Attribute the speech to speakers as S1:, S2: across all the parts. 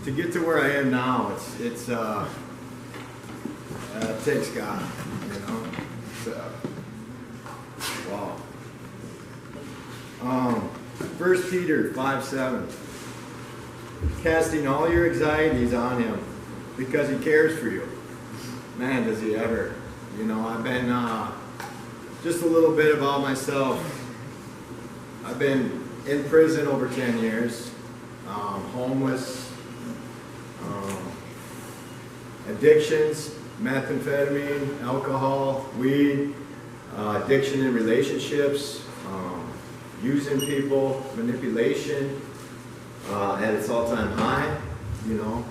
S1: to get to where I am now, it takes God, you know. Wow. 1 Peter 5:7. Casting all your anxieties on him because he cares for you. Man, does he ever. You know, I've been, just a little bit about myself. I've been in prison over 10 years, homeless, addictions, methamphetamine, alcohol, weed, addiction in relationships, using people, manipulation, at its all-time high, you know.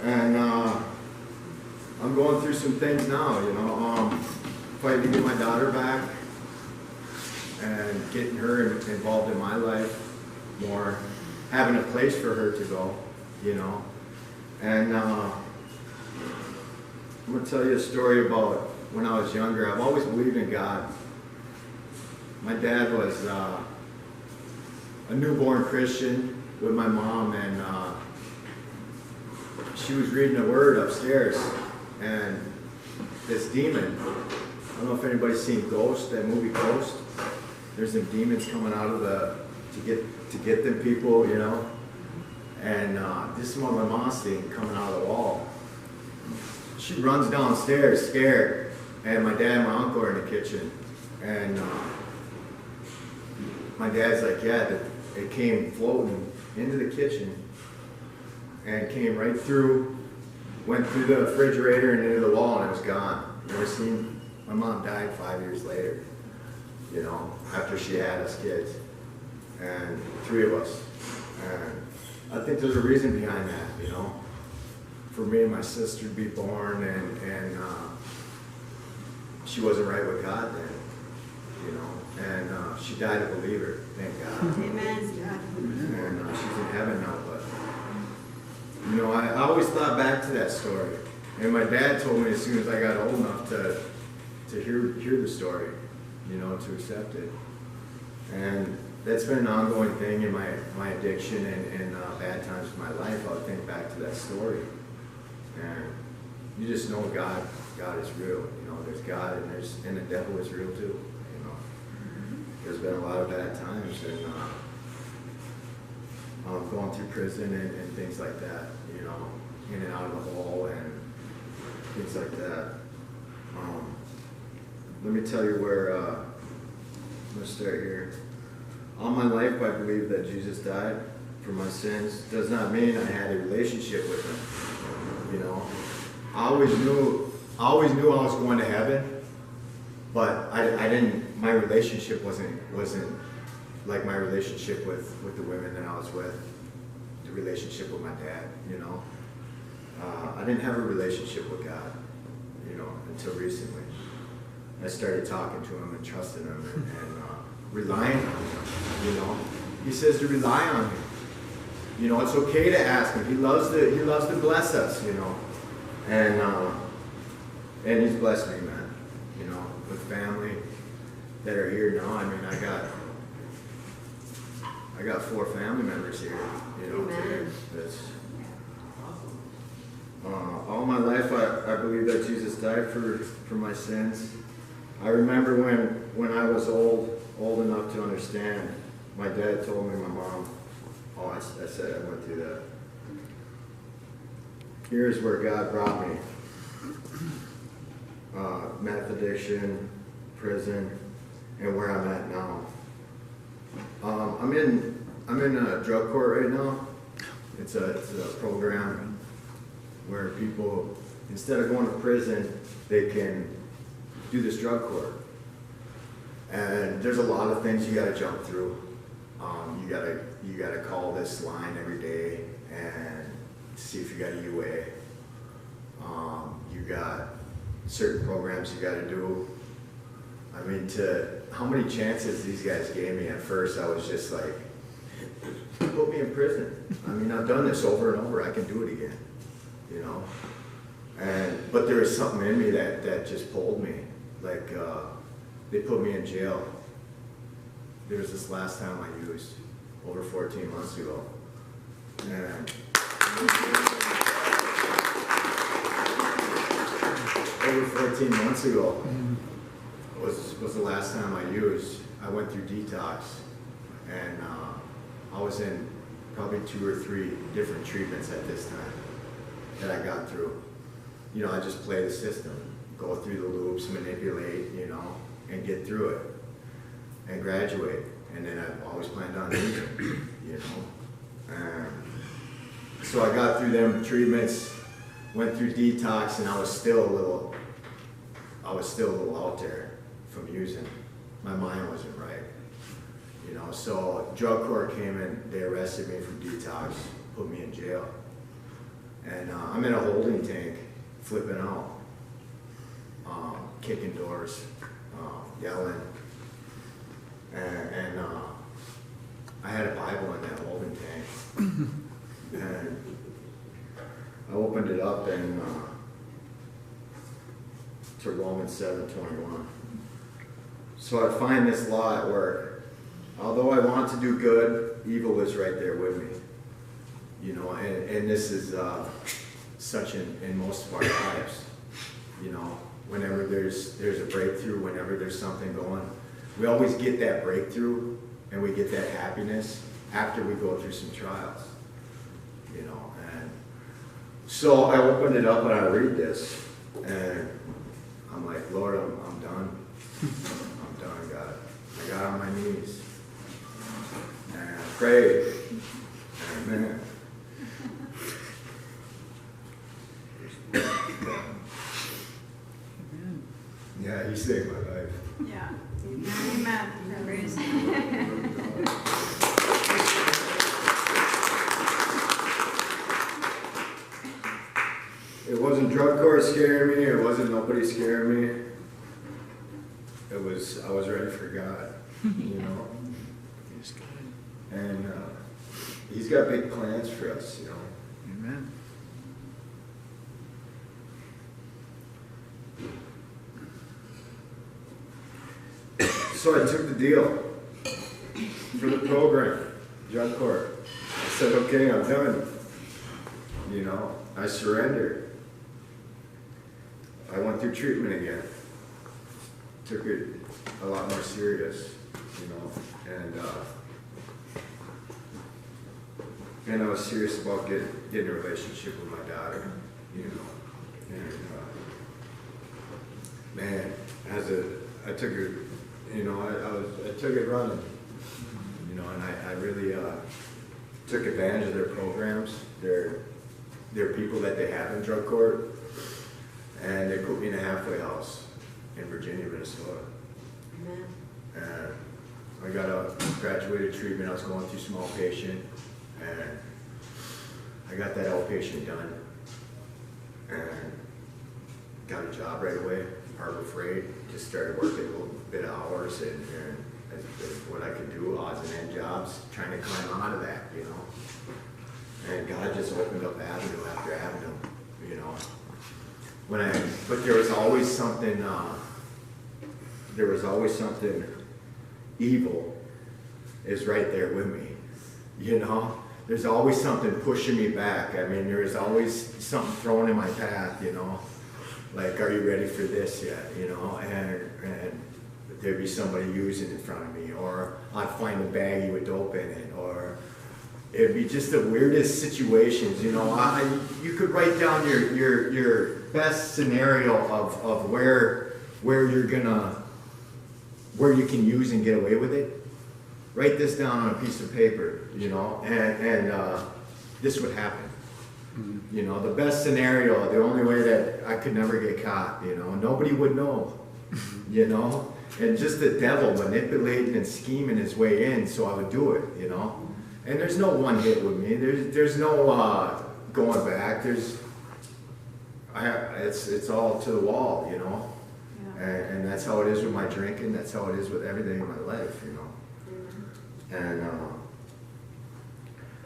S1: And I'm going through some things now, you know, fighting to get my daughter back and getting her involved in my life more, having a place for her to go, you know. And I'm going to tell you a story about when I was younger. I've always believed in God. My dad was a newborn Christian with my mom, and she was reading a word upstairs, and this demon, I don't know if anybody's seen Ghost, that movie Ghost. There's some demons coming out of to get them people, you know. And this is one of my mom's thing coming out of the wall. She runs downstairs scared, and my dad and my uncle are in the kitchen. And my dad's like, yeah, it came floating into the kitchen and came right through, went through the refrigerator and into the wall, and it was gone. Never seen. My mom died 5 years later, you know, after she had us kids, and 3 of us. And I think there's a reason behind that, you know, for me and my sister to be born, and she wasn't right with God then, you know, and she died a believer, thank God.
S2: Amen.
S1: And she's in heaven now, but, you know, I always thought back to that story, and my dad told me as soon as I got old enough to hear the story, you know, to accept it. And that's been an ongoing thing in my addiction and bad times in my life. I'll think back to that story. And you just know God is real. You know, there's God, and the devil is real too. You know, there's been a lot of bad times, and going through prison and things like that. You know, in and out of the hole and things like that. Let me tell you where. I'm gonna start here. All my life, I believe that Jesus died for my sins. Does not mean I had a relationship with him. You know, I always knew I was going to heaven, but I didn't. My relationship wasn't like my relationship with the women that I was with. The relationship with my dad. You know, I didn't have a relationship with God. You know, until recently. I started talking to him and trusting him and relying on him, you know. He says to rely on him. You know, it's okay to ask him. He loves to bless us, you know. And he's blessed me, man. You know, with family that are here now. I mean, I got 4 family members here, you know.
S2: Amen.
S1: All my life, I believe that Jesus died for my sins. I remember when I was old enough to understand, my dad told me, my mom, I said I went through that. Here's where God brought me. Meth addiction, prison, and where I'm at now. I'm in a drug court right now. It's a program where people, instead of going to prison, they can do this drug court. And there's a lot of things you gotta jump through. You gotta call this line every day and see if you got a UA. You got certain programs you gotta do. I mean, how many chances these guys gave me at first, I was just like, put me in prison. I mean, I've done this over and over, I can do it again, you know? But there was something in me that just pulled me. Like, they put me in jail. There was this last time I used, over 14 months ago. And over 14 months ago was the last time I used. I went through detox, and I was in probably 2 or 3 different treatments at this time that I got through. You know, I just play the system, go through the loops, manipulate, you know, and get through it and graduate. And then I've always planned on using, you know. So I got through them treatments, went through detox, and I was still a little out there from using. My mind wasn't right, you know. So drug court came in, they arrested me from detox, put me in jail. And I'm in a holding tank, flipping out, kicking doors, yelling. And I had a Bible in that holding tank. And I opened it up and to Romans 7:21. So I find this law at work. Although I want to do good, evil is right there with me. You know, and this is such in most of our lives. You know, whenever there's a breakthrough, whenever there's something going, we always get that breakthrough and we get that happiness after we go through some trials. You know, and so I opened it up and I read this, and I'm like, Lord, I'm done. I'm done, God. I got on my knees and I prayed. Amen. Yeah, he saved my life.
S2: Yeah. Amen. Praise God.
S1: It wasn't drug court scaring me. It wasn't nobody scaring me. It was, I was ready for God, you know. And he's got big plans for us, you know.
S3: Amen.
S1: So I took the deal for the program, drug court. I said, okay, I'm done. You know, I surrendered. I went through treatment again. Took it a lot more serious, you know, and I was serious about getting a relationship with my daughter, you know. And man, I took it, you know, I took it running, you know, and I really took advantage of their programs. They're people that they have in drug court, and they put me in a halfway house in Virginia, Minnesota.
S2: Amen.
S1: And I got a graduated treatment. I was going through some outpatient, and I got that outpatient done, and got a job right away, Harbor Freight. Just started working a little bit of hours and as what I could do, odds and end jobs, trying to climb out of that, you know. And God just opened up avenue after avenue, you know. But there was always something. There was always something evil is right there with me, you know. There's always something pushing me back. I mean, there's always something thrown in my path, you know. Like, are you ready for this yet, you know? And there'd be somebody using in front of me, or I'd find a baggie with dope in it, or it'd be just the weirdest situations, you know. You could write down your best scenario of where you're gonna, where you can use and get away with it. Write this down on a piece of paper, you know, and this would happen. Mm-hmm. You know, the best scenario, the only way that I could never get caught, you know, nobody would know, you know, and just the devil manipulating and scheming his way in, so I would do it, you know. And there's no one hit with me. There's no going back. It's all to the wall, you know. Yeah. And that's how it is with my drinking. That's how it is with everything in my life, you know. And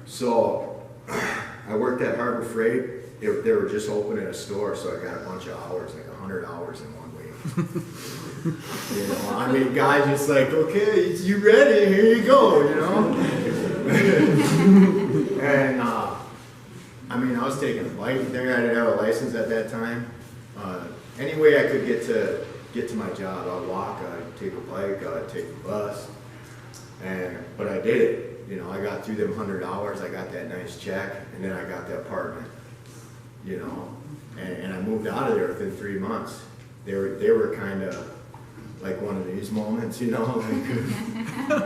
S1: so I worked at Harbor Freight. They were just opening a store, so I got a bunch of hours, like 100 hours in 1 week. You know, I mean, guys just like, okay, you ready? Here you go, you know. And, I mean, I was taking a bike there. I didn't have a license at that time. Any way I could get to my job, I'd walk, I'd take a bike, I'd take a bus. But I did it. You know, I got through them $100, I got that nice check, and then I got the apartment, you know, and I moved out of there within 3 months. They were kind of like one of these moments, you know, like,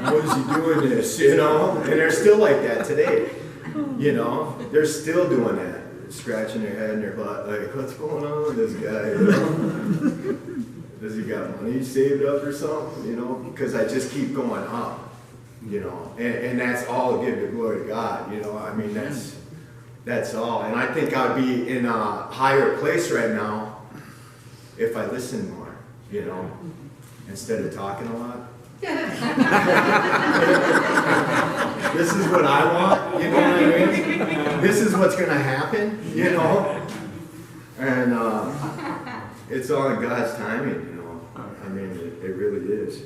S1: what is he doing this, you know? And they're still like that today, you know? They're still doing that, scratching their head and their butt, like, what's going on with this guy, you know? Does he got money saved up or something, you know? Because I just keep going up. You know, and that's all give the glory to God, you know, I mean, that's all. And I think I'd be in a higher place right now if I listened more, you know, instead of talking a lot. This is what I want, you know what I mean? This is what's going to happen, you know, and it's all in God's timing, you know, I mean, it really is.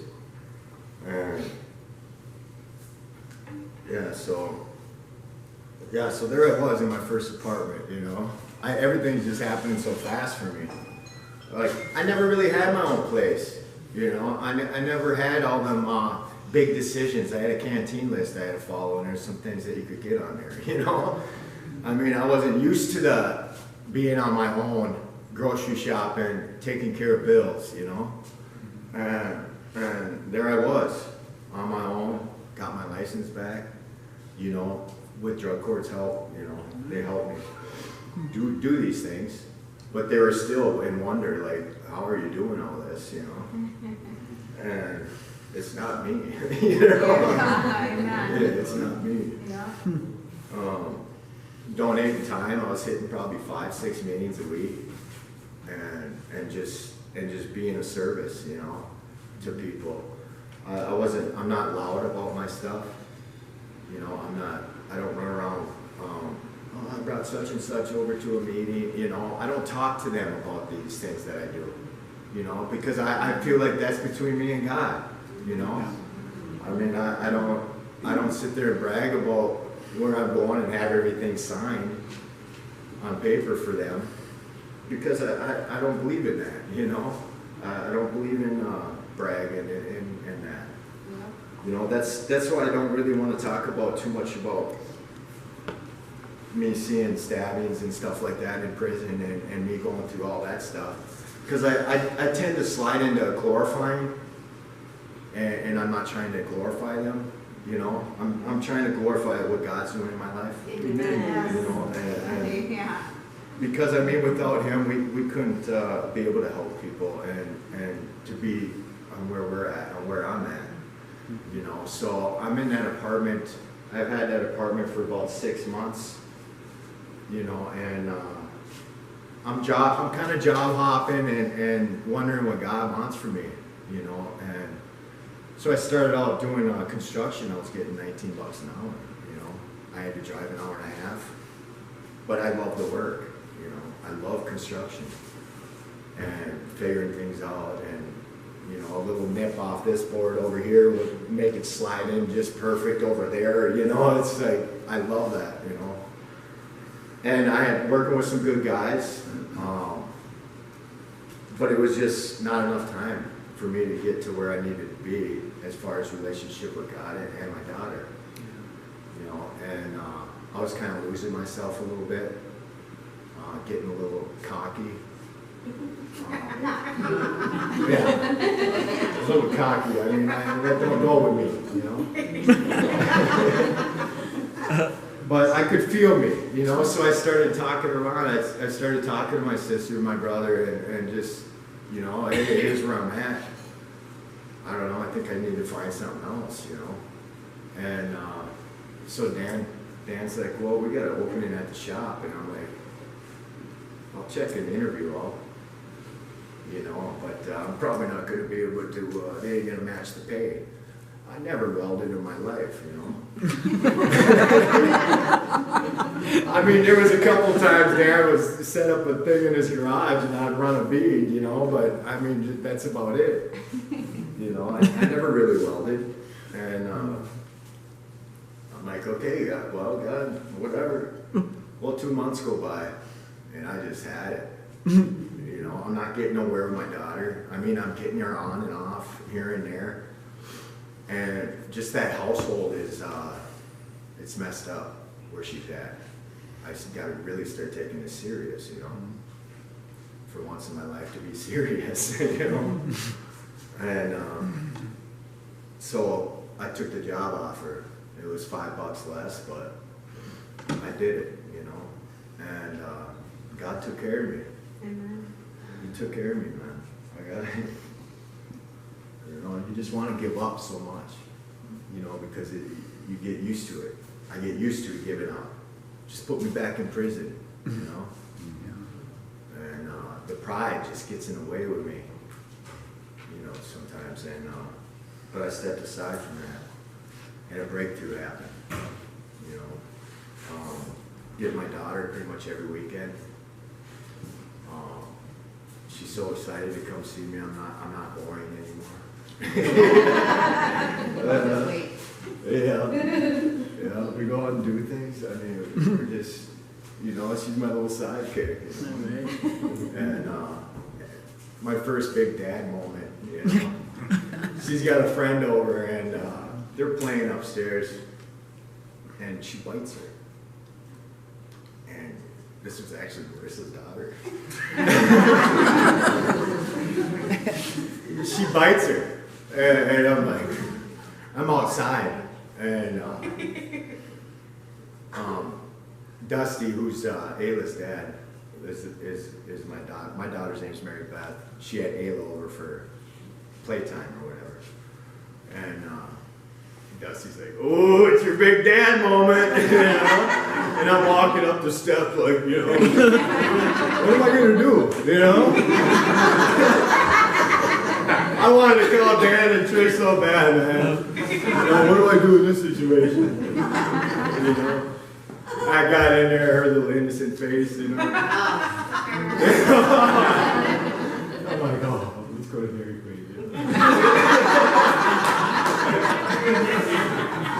S1: And so there I was in my first apartment, you know. Everything's just happening so fast for me. Like, I never really had my own place, you know. I never had all them big decisions. I had a canteen list I had to follow, and there's some things that you could get on there, you know. I mean, I wasn't used to being on my own, grocery shopping, taking care of bills, you know. And there I was, on my own, got my license back. You know, with drug court's help, you know, they helped me do these things, but they were still in wonder, like, how are you doing all this, you know? And it's not me, you know? It's not me. Donating time, I was hitting probably 5-6 meetings a week, and just being of service, you know, to people. I'm not loud about my stuff. You know, I don't run around, oh, I brought such and such over to a meeting, you know. I don't talk to them about these things that I do, you know, because I feel like that's between me and God, you know. I mean, I don't sit there and brag about where I'm going and have everything signed on paper for them, because I don't believe in that, you know. I don't believe in bragging and that. You know, that's why I don't really want to talk about too much about me seeing stabbings and stuff like that in prison and me going through all that stuff. Because I tend to slide into glorifying, and I'm not trying to glorify them. You know, I'm trying to glorify what God's doing in my life.
S2: Amen.
S1: You know, because I mean, without Him, we couldn't be able to help people and to be on where we're at and where I'm at. You know, so I'm in that apartment. I've had that apartment for about 6 months. You know, and I'm kind of job hopping and wondering what God wants for me. You know, and so I started out doing construction. I was getting $19 an hour. You know, I had to drive an hour and a half, but I love the work. You know, I love construction and figuring things out, and you know, a little nip off this board over here would make it slide in just perfect over there. You know, it's like, I love that, you know. And I had working with some good guys, but it was just not enough time for me to get to where I needed to be as far as relationship with God and my daughter. You know, and I was kind of losing myself a little bit, getting a little cocky. Yeah, a little cocky. I mean, that don't go with me, you know. But I could feel me, you know. So I started talking around. I started talking to my sister, my brother, and just, you know, hey, here's where I'm at. I don't know. I think I need to find something else, you know. And so Dan's like, well, we got an opening at the shop, and I'm like, I'll check an interview out. You know, but I'm probably not going to be able to, they ain't going to match the pay. I never welded in my life, you know. I mean, there was a couple times there I was set up a thing in his garage and I'd run a bead, you know, but I mean, that's about it. You know, I never really welded. And I'm like, like, okay, God, well, God, whatever. Well, 2 months go by, and I just had it. You know, I'm not getting nowhere with my daughter. I mean, I'm getting her on and off here and there. And just that household is, it's messed up where she's at. I got to really start taking this serious, you know. For once in my life to be serious, you know. And so I took the job offer. It was $5 less, but I did it, you know. And God took care of me.
S2: Amen.
S1: He took care of me, man. I got it. You know, you just want to give up so much, you know, because you get used to it. I get used to giving up. Just put me back in prison, you know. And the pride just gets in the way with me, you know, sometimes. And but I stepped aside from that, and a breakthrough happened. You know, get my daughter pretty much every weekend. She's so excited to come see me. I'm not boring anymore. Yeah, we go out and do things. I mean, we're just, you know, she's my little sidekick. You know? And my first big dad moment, you know. She's got a friend over, and they're playing upstairs, and she bites her. And this was actually Marissa's daughter. She bites her, and I'm like, I'm outside, and Dusty, who's Ayla's dad, is my daughter. My daughter's name's Mary Beth. She had Ayla over for playtime or whatever, and Dusty's like, "Oh, it's your big dad moment," you know? And I'm walking up the steps like, you know, what am I gonna do, you know? I wanted to call Dan and Trish so bad, man. You know, what do I do in this situation? You know? I got in there, her little innocent face, you know. I'm like, oh, let's go to Dairy Queen.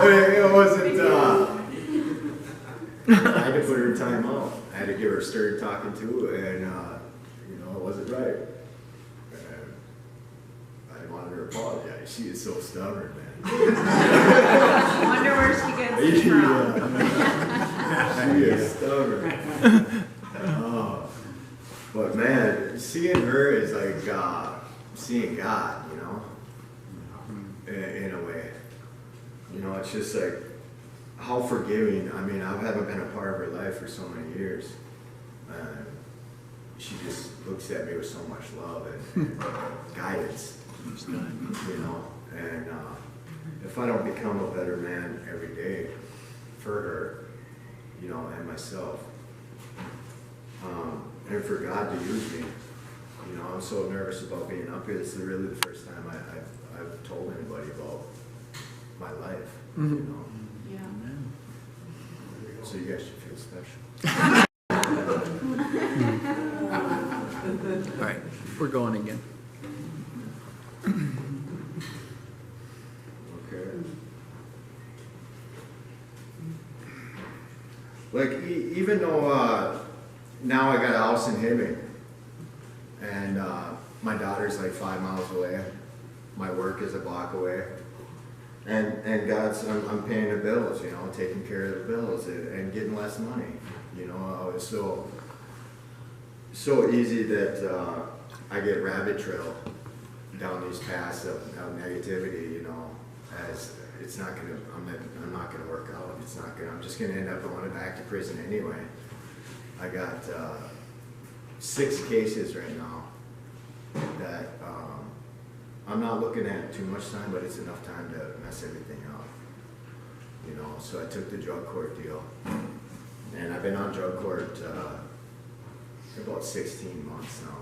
S1: It wasn't, I had to put her in time out. I had to give her a stern talking to, and, you know, it wasn't right. I wanted her to apologize. She is so stubborn, man.
S2: Wonder where she gets it from.
S1: She is stubborn. But man, seeing her is like seeing God, you know, in a way. You know, it's just like how forgiving. I mean, I haven't been a part of her life for so many years. And she just looks at me with so much love and guidance, you know. And if I don't become a better man every day for her, you know, and myself, and for God to use me, you know, I'm so nervous about being up here. This is really the first time I've told anybody about my life, you know.
S2: Yeah.
S1: So you guys should feel special.
S3: All right, we're going again.
S1: Okay. Like, even though now I got a house in Hibbing, and my daughter's like 5 miles away, my work is a block away, and God's, I'm paying the bills, you know, taking care of the bills and getting less money, you know. It's so easy that I get rabbit trail down these paths of negativity, you know, as it's not gonna, I'm not gonna work out. It's not gonna, I'm just gonna end up going back to prison anyway. I got 6 cases right now that I'm not looking at too much time, but it's enough time to mess everything up, you know. So I took the drug court deal, and I've been on drug court for about 16 months now.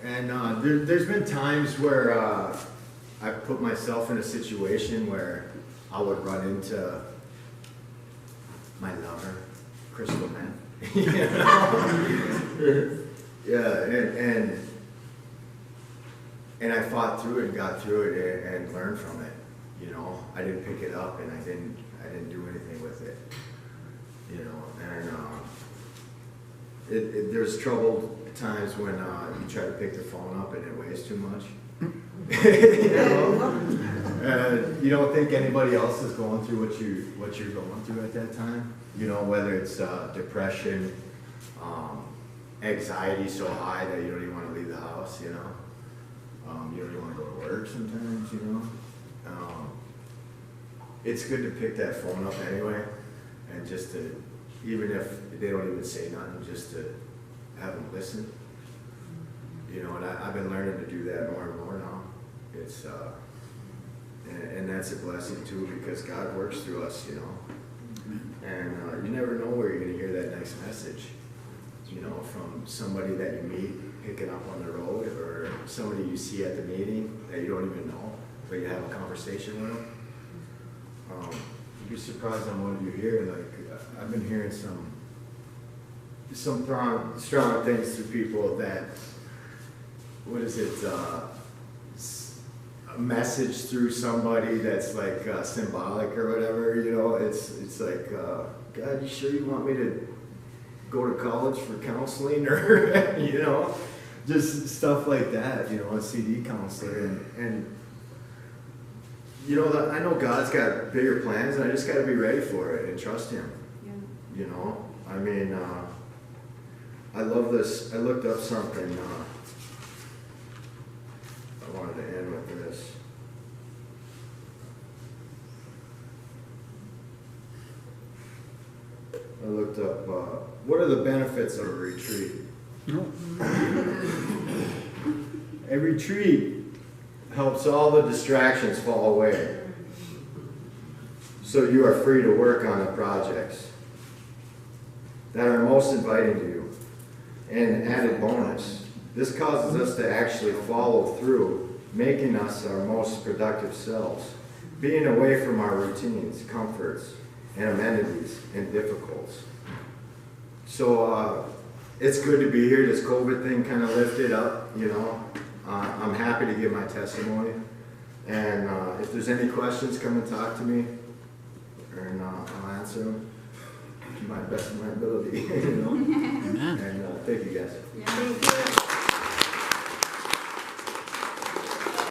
S1: And there's been times where I've put myself in a situation where I would run into my lover, Crystal Meth. Yeah, and and I fought through it and got through it and learned from it. You know, I didn't pick it up and I didn't do anything with it. You know, and there's troubled times when you try to pick the phone up and it weighs too much. You know, you don't think anybody else is going through what you're going through at that time. You know, whether it's depression, anxiety so high that you don't even want to leave the house. You know, you don't even want to go to work sometimes. You know, it's good to pick that phone up anyway, and just to, even if they don't even say nothing, just to have them listen. You know, and I've been learning to do that more and more now. It's and that's a blessing too, because God works through us, you know. And you never know where you're gonna hear that next message. You know, from somebody that you meet picking up on the road, or somebody you see at the meeting that you don't even know, but you have a conversation with them. You'd be surprised on what you hear. Like I've been hearing some strong things through people that, what is it, a message through somebody that's like symbolic or whatever, you know, it's like, God, you sure you want me to go to college for counseling, or, you know, just stuff like that, you know, a CD counselor, and you know, I know God's got bigger plans, and I just got to be ready for it and trust Him. Yeah. You know, I mean, I love this. I looked up something. I wanted to end with this. I looked up, what are the benefits of a retreat? A retreat helps all the distractions fall away, so you are free to work on the projects that are most inviting to you. And added bonus, this causes us to actually follow through, making us our most productive selves, being away from our routines, comforts, and amenities, and difficulties. So it's good to be here. This COVID thing kind of lifted up, you know. I'm happy to give my testimony. And if there's any questions, come and talk to me, and I'll answer them to my best of my ability, you know. And thank you guys.
S2: Yeah. Thank you.